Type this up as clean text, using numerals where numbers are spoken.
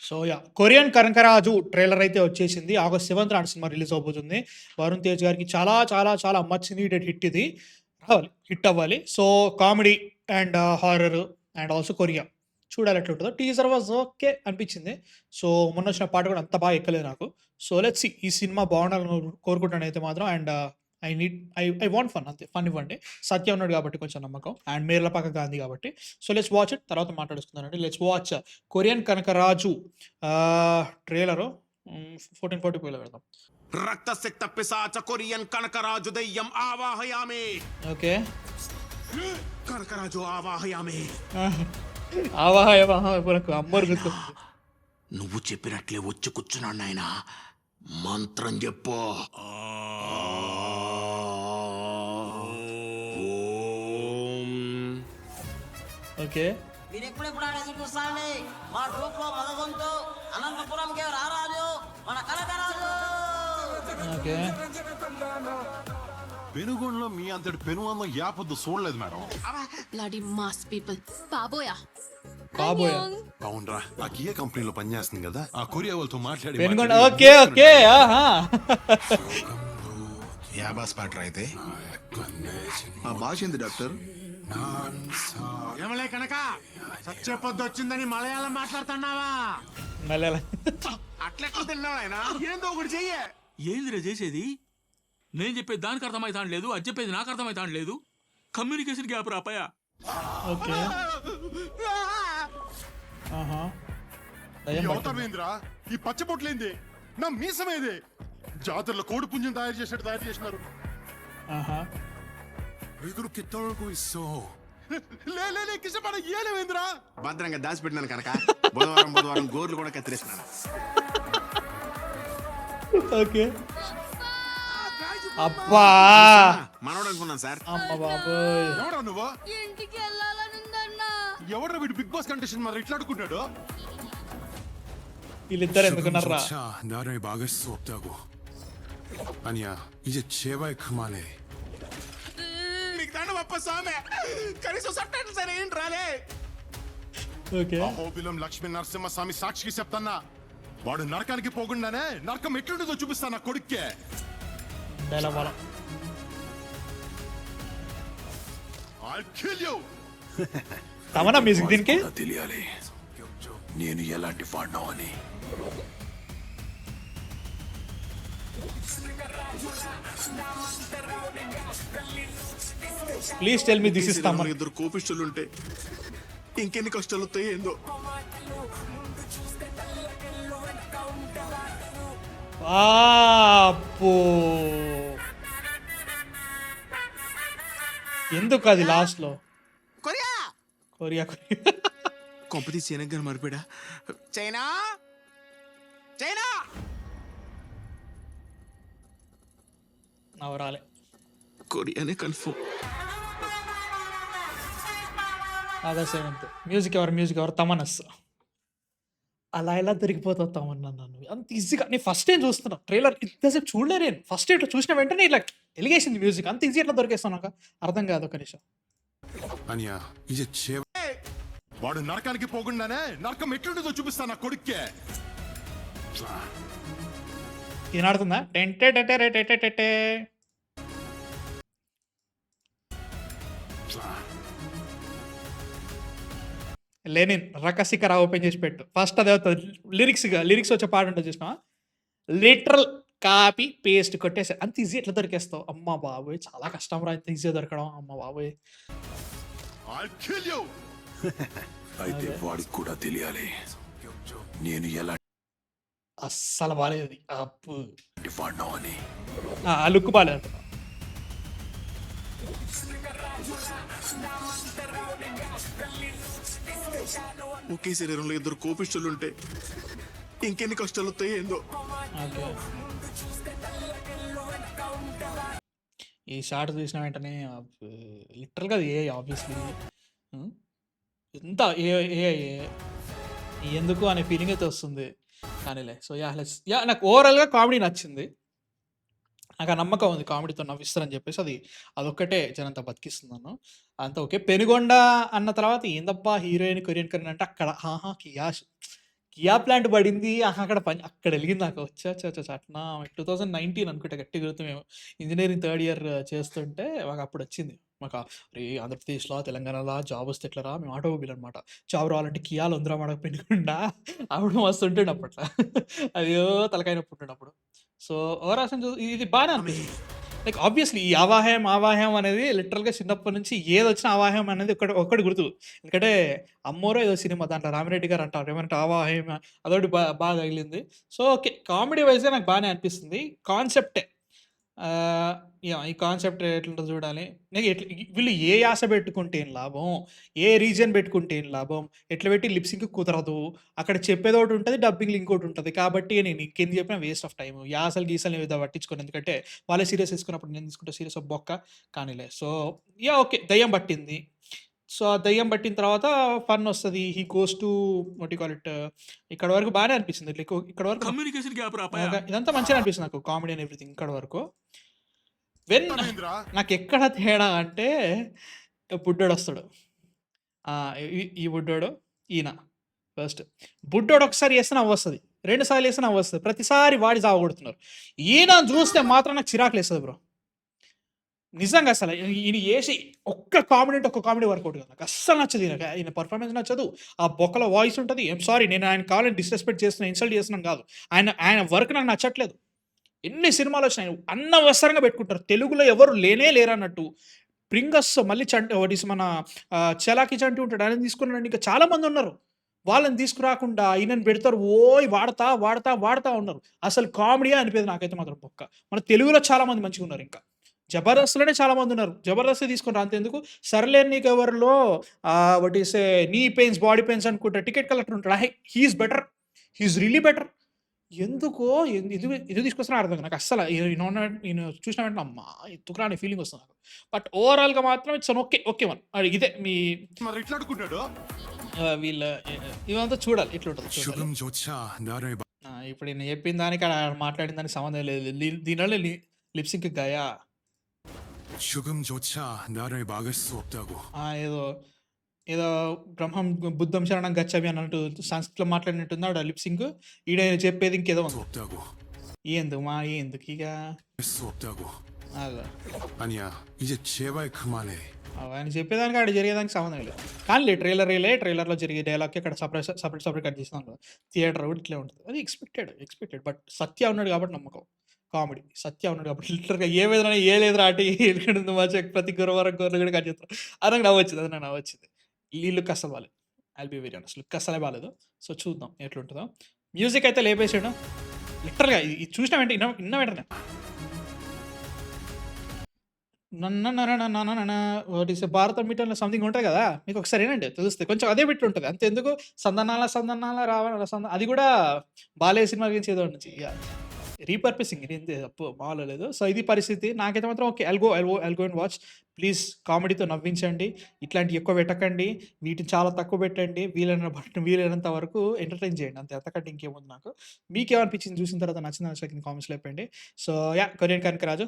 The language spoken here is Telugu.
సో కొరియన్ కనకరాజు ట్రైలర్ అయితే వచ్చేసింది. ఆగస్ట్ 7th నాడు సినిమా రిలీజ్ అవబోతుంది. వరుణ్ తేజ్ గారికి చాలా చాలా చాలా మచ్ నీడెడ్ హిట్ ఇది. హిట్ అవ్వాలి. So comedy and horror and also Korea. చూడాలి ఎట్లుంటదో. టీజర్ వాజ్ ఓకే అనిపించింది. సో మొన్న వచ్చిన పాట కూడా అంత బాగా ఎక్కలేదు నాకు. సో లెట్స్ సీ ఈ సినిమా బాగుండాలని కోరుకుంటానైతే మాత్రం. అండ్ ఐ వాంట్ ఫన్, అంతే. ఫన్ ఇవ్వండి. సత్య ఉన్నాడు కాబట్టి కొంచెం నమ్మకం. అండ్ మేర్లపాక గాంధీ కాబట్టి. So let's watch it. తర్వాత మాట్లాడుకుందానండి. Let's watch Korean Kanakaraju trailer 1440 పెడదాం. రక్తసిక్త పిశాచ కొరియన్ కనకరాజు దయ్యం ఆవాహయామి. ఓకే, కనకరాజు ఆవాహయామి. అమ్మరు గుర్తు. నువ్వు చెప్పినట్లే వచ్చి కూర్చున్నాడు నాయన. మంత్రం చెప్పు. ఓం. ఓకే, మీరెప్పుడెప్పుడు ఎదురు చూస్తాండి. మా ట్రూప్ లో మొదగొంతు అనంతపురంకి రారాజు మన కనకరాజు. ఓకే. పెనుగొండలో మీ అంతటి పెనుగొండం యాపొద్దు చూడలేదు మేడం. Bloody mass people. బాబోయా కాబోయే అవునరా, ఆ కియా కంపెనీలో పనిచేస్తుంది కదా, ఆ కొరియా వాళ్ళతో మాట్లాడి పెనుగొండ. ఓకే ఓకే, ఆహా. యాబాస్ పాట అయితే ఆ భాష ఏంది డాక్టర్? ఏమలే కనుక సత్య పొద్దు వచ్చిందని మలయాళం మాట్లాడుతున్నావా? మలయాళం. అట్లెక్కడ తిన్నావు ఆయన? ఏందో ఒకటి చెయ్యే. ఏందిరా చేసేది? నేను చెప్పేది దానికి అర్థమైతాను లేదు, అది చెప్పేది నాకు అర్థమైతాను లేదు. Communication gap రాపాయా. ఓకే, ఆహా. ఈ అవతారమేంద్రా, ఈ పచ్చబొట్లేంది, నా మీసమేది? జాతరలో కోడి పుంజం తయారు చేసినారు. ఆహా. ఎదురు కిత్తోళ్ళకు ఇస్తో లే కిషపడ ఏలేవేంద్రా. భద్రంగా దాచిపెట్టినాను కనుక బుధవారం గోర్లు కూడా కత్తిరేసినాను. ఓకే. అబ్బా, మనోడు అనుకున్నాను సార్. అమ్మ బాబోయ్. ఎవరా నువ్వు? ఇంటికి వెళ్ళాలనుందన్నా. ఎవరా వీడు బిగ్ బాస్ కంటెస్టెంట్ మరి ఇట్లా అడుగుతున్నాడు? వీళ్ళిద్దరు ఎందుకున్నారా? 나를 막을 수 없다고. 아니야, 이제 제발 그만해. నీకు దండం అప్ప స్వామి, కనీసం సబ్టైటిల్ సరే ఏంటి రాలే. ఓకే. అహోబిలం లక్ష్మీ నరసింహస్వామి సాక్షికి చెప్తాన్నా, వాడు నరకానికి పోకుండానే నరకం ఎట్లుంటుందో చూపిస్తా నా కొడుక్కే. డైలాగ్ బాల. I'll kill you. Tamanna music దీనికి. తెలియాలి నేను ఎలాంటి వాడినో అని. Please tell me this is Tamanna. ఇద్దరు కోపిష్టులు ఉంటే ఇంకెన్ని కష్టాలు వస్తాయి ఏందో. అబ్బో, ఎందుకు అది లాస్ట్ లో? Korea Korea. కొంపతి చైనా మరిపోయా. చైనా చైనా నవరాలే. కొరియానే కన్ఫర్మ్. August 7th. మ్యూజిక్ ఎవరు? తమనస్. అలా ఎలా దొరికిపోతావు తమన్నా? నన్ను అంత ఈజీగా నేను ఫస్ట్ టైం చూస్తున్నా ట్రైలర్. ఇంతసేపు చూడలే నేను. ఫస్ట్ ఇట్లా చూసిన వెంటనే ఇట్లా ఎలిగేసింది మ్యూజిక్. అంత ఈజీ ఎట్లా దొరికేస్తాను నాకు అర్థం కాదు. ఒక నిమిషం. అనియా ఇజే వాడు నరకానికి పోకుండానే నరకం ఎట్లుంటుందో చూపిస్తా నా కొడుక్కే. ఈనాడుతుందా? టెంటే టెటే టెటే టెటే. లెనిన్ రకసికరా ఓపెన్ చేసి పెట్టు. ఫస్ట్ అదే అవుతుంది. లిరిక్స్ వచ్చే పాట ఉంటుంది చూసినా, లిటరల్ కాపీ పేస్ట్ కొట్టేసి అంత ఈజీ ఎట్లా దొరికేస్తావు? అమ్మ బాబోయ్, చాలా కష్టం రా ఇంత ఈజీ దొరకడం. అమ్మ బాబోయ్. I'll kill you. అయితే వాడికి కూడా తెలియాలి నేను ఎలాంటి అస్సలు బాలేదు అది. అప్పు వాడినో అని. ఆ లుక్ బాలేదు. ఒకే శరీరంలో ఇద్దరు కోపిష్టులు ఉంటే ఇంకెన్ని కష్టాలు వస్తాయి ఏందో. ఈ షార్ట్ చూసిన వెంటనే లిటరల్గా ఏ ఆబ్వియస్లీ ఎంత ఎందుకు అనే ఫీలింగ్ అయితే వస్తుంది. కానీలే. సో నాకు ఓవరాల్గా కామెడీ నచ్చింది. నాకు ఆ నమ్మకం ఉంది కామెడీతో నవ్విస్తారని చెప్పేసి. అదొక్కటే జనంతా బతికిస్తుంది నన్ను. అంతా ఓకే. పెనుగొండ అన్న తర్వాత ఏందబ్బా హీరోయిన్ కొరియన్ అంటే అక్కడ కియా ప్లాంట్ పడింది. అక్కడ అక్కడ ఎలిగింది నాకు. అట్నా 2019 అనుకుంటా గట్టిగా గుర్తు మేము ఇంజినీరింగ్ థర్డ్ ఇయర్ చేస్తుంటే మాకప్పుడొచ్చింది. "అరే! ఆంధ్రప్రదేశ్‌లో, తెలంగాణలో జాబ్ వస్తే ఎట్లరా? మేము ఆటోమొబైల్ అనమాట. జాబ్ రావాలంటే కియాలో ఉందిరా మనకు పెనుకొండ." అప్పుడు మస్తుంటుండే అప్పట్ల. అయ్యో! తలకాయ నొప్పి ఉంటుండే అప్పుడు. సో, ఓవరాల్ ఇది బానే అనిపించింది. లైక్ ఆబ్వియస్లీ ఈ ఆవాహ్యం అనేది లిటరల్‌గా చిన్నప్పటి నుంచి ఏదొచ్చినా ఆవాహ్యం అనేది ఒక్కటి గుర్తు. ఎందుకంటే 'అమ్మోరో' ఏదో సినిమా దాంట్లో రామిరెడ్డి గారు అంటారు. ఏమంటే ఆవాహ్యం అదొకటి బాగా తగిలింది. So, okay. కామెడీ వైస్‌గా నాకు బానే అనిపిస్తుంది. కాన్సెప్టే. యాహ్! ఈ కాన్సెప్ట్ ఎట్లుంటదో చూడాలి. వీళ్ళు ఏ యాస పెట్టుకుంటే ఏం లాభం? ఏ రీజియన్ పెట్టుకుంటే ఏం లాభం? ఎట్లా పెట్టి లిప్ సింక్ కుదరదు. అక్కడ చెప్పేదోకటి ఉంటది. డబ్బింగ్‌లో ఇంకోటుంటది. కాబట్టి నేను ఇంకెన్ని చెప్పినా వేస్ట్ ఆఫ్ టైమ్. యాసలు ఏదో పట్టించుకోను. ఎందుకంటే వాళ్ళే సీరియస్ తీసుకున్నప్పుడు నేను తీసుకుంటే సీరియస్ బొక్క కానీలే. So, yeah! ఓకే. దెయ్యం పట్టింది. సో, ఆ దెయ్యం పట్టిన తర్వాత ఫన్ వస్తది. హి goes to what you call it ఇక్కడి వరకు బానే అనిపిస్తుంది. లైక్ ఇక్కడి వరకు కమ్యూనికేషన్ గ్యాప్ రాపాయా. ఇదంతా మంచిగానే అనిపిస్తుంది నాకు. కామెడీ అండ్ ఎవ్రీథింగ్ ఇక్కడి వరకు. వెన్ అర్థమైందిరా? నాకెక్కడ తేడా అంటే బుడ్డోడొస్తాడు. ఈ బుడ్డోడు, ఈయన ఫస్ట్. బుడ్డోడు ఒకసారి చేస్తే నవ్వొస్తది. 2 సార్లు చేస్తే నవ్వొస్తది. ప్రతిసారి వాడి సావగొడుతున్నారు. ఈయనని చూస్తే మాత్రం నాకు చిరాకులేస్తది బ్రో. నిజంగా అసల ఈయన చేసి ఒక్క కామెడీ అంటే ఒక్క కామెడీ వర్కౌట్ కాదు. నాకు అస్సలు నచ్చదు ఈయన పర్ఫార్మెన్స్ నచ్చదు. ఆ బొక్కలో వాయిస్ ఉంటది. ఐయామ్ సారీ, నేను ఆయన కావాలని డిస్‌రెస్పెక్ట్ చేస్తున్నా, ఇన్సల్ట్ చేస్తున్నాను కాదు. ఆయన వర్క్ నాకు నచ్చట్లేదు. ఎన్ని సినిమాలొచ్చినాయి అనవసరంగా పెట్టుకుంటారు. తెలుగులో ఎవరు లేనే లేరన్నట్టు. ప్రింగస్ మళ్ళీ మన 'చలాకీ చంటి' ఉంటాడు. ఆయనని తీసుకున్నాడండి. ఇంకా చాలా మందున్నారు. వాళ్ళని తీసుకురాకుండా ఈయనని పెడతారు. వాడతా ఉన్నారు. అసలు కామెడీయే అనిపియదు నాకైతే మాత్రం బొక్క. మన తెలుగులో చాలా మంది మంచిగున్నారు ఇంకా. 'జబర్దస్త్‌లోనే' చాలా మందున్నారు. 'జబర్దస్తే' తీసుకుని అంతెందుకు 'సర్లే నీకెవరిలో' వాట్ యూ సే 'నీ పెయిన్స్ బాడీ పెయిన్స్' అనుకుంటా టికెట్ కలెక్టర్ ఉంటాడు. He is better. He is really better. ఎందుకో ఇది తీసుకొస్తున్నా అర్థం కాదు. నాకు అస్సల ఈయన చూసిన వెంటనే అమ్మా! ఎందుకురా అనే ఫీలింగ్ వస్తుంది నాకు. బట్ ఓవరాల్‌గా మాత్రం ఇట్స్ అన్ ఓకే వన్. ఇదే మీ మరి ఎట్లా అడుగున్నాడు? వీళ్ళ ఇవంతా చూడాలి ఎట్లుంటదో చూడాలి. 조차 나를 ఇప్పుడు ఈయన చెప్పిన దానికి ఆడ మాట్లాడిన దానికి సంబంధం లేదు. దీనివల్ల లిప్ సింక్ గయా. 죽음조차 나를 막을 수 없다고. ఏదో ఏదో బ్రహ్మం బుద్ధం శరణం గచ్చామి అన్నట్టు సంస్కృతిలో మాట్లాడినట్టుంది ఆడ లిప్ సింక్. ఈడ చెప్పేది ఇంకేదో 수 ఉంది. 없다고. ఎందుకు ఇక 수 없다고. అలా 아니야. 이제 제발 కమానే. ఆయన చెప్పేదానికి ఆడ జరిగేదానికి సంబంధం లేదు. కానీ ట్రైలర్‌లో జరిగే డైలాగ్‌కి అక్కడ సెపరేట్ కట్ చేసినాం కదా! థియేటర్ కూడా ఇట్లే ఉంటది. అది ఎక్స్‌పెక్టెడ్. బట్ సత్య ఉన్నాడు కాబట్టి నమ్మకం. కామెడీ. సత్య ఉన్నాడు కాబట్టి లిటరల్‌గా ఏమైందిరా ఏ లేదురా అంటే ఎక్కడుంది మాచ ప్రతి గురువారం కూడా కట్ చేస్తారు. అది నాకు నవ్వొచ్చింది. ఈ లుక్ అస్సలు బాలేదు. I'll be very honest. Look అస్సలే బాలేదు. సో, చూద్దాం ఎట్లుంటదో. మ్యూజిక్ అయితే లేపేసాడు. లిటరల్‌గా ఇది చూసిన వెంటనే ఇన్న వెంటనే వాట్ ఈస్ భారతం మీటర్‌లో సంథింగ్ ఉంటది కదా! మీకు ఒకసారి వినండి తెలుస్తది. కొంచెం అదే బిట్ ఉంటది. అంతెందుకు సందనాల రావణ అది కూడా బాలయ్య సినిమా గురించి ఏదో నుంచి రీపర్పసింగ్ ఇది అబ్బో మామూలుగా లేదు. సో, ఇది పరిస్థితి. నాకైతే మాత్రం okay. I'll go and watch. Please కామెడీతో నవ్వించండి. ఇట్లాంటివి ఎక్కువ పెట్టకండి. వీటిని చాలా తక్కువ పెట్టండి. వీలైనంత వరకు ఎంటర్‌టైన్ చేయండి. అంతే, అంతకంటే ఇంకేముంది నాకు. మీకేమనిపించింది చూసిన తర్వాత నచ్చిందా కామెంట్స్‌లో చెప్పండి. So, Korean Kanakaraju